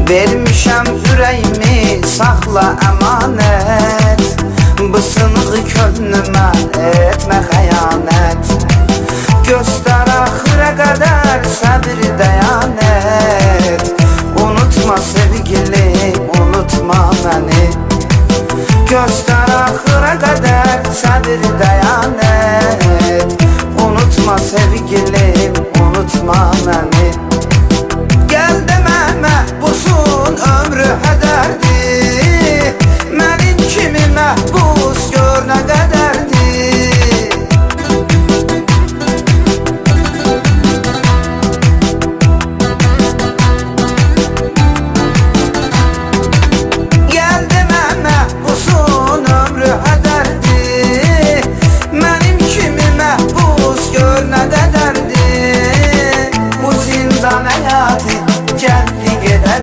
Vermişəm ürəyimi, saxla əmanət. Bu sınığı könlümə etmə xəyanət. Göstər axıra qədər səbir dəyanət.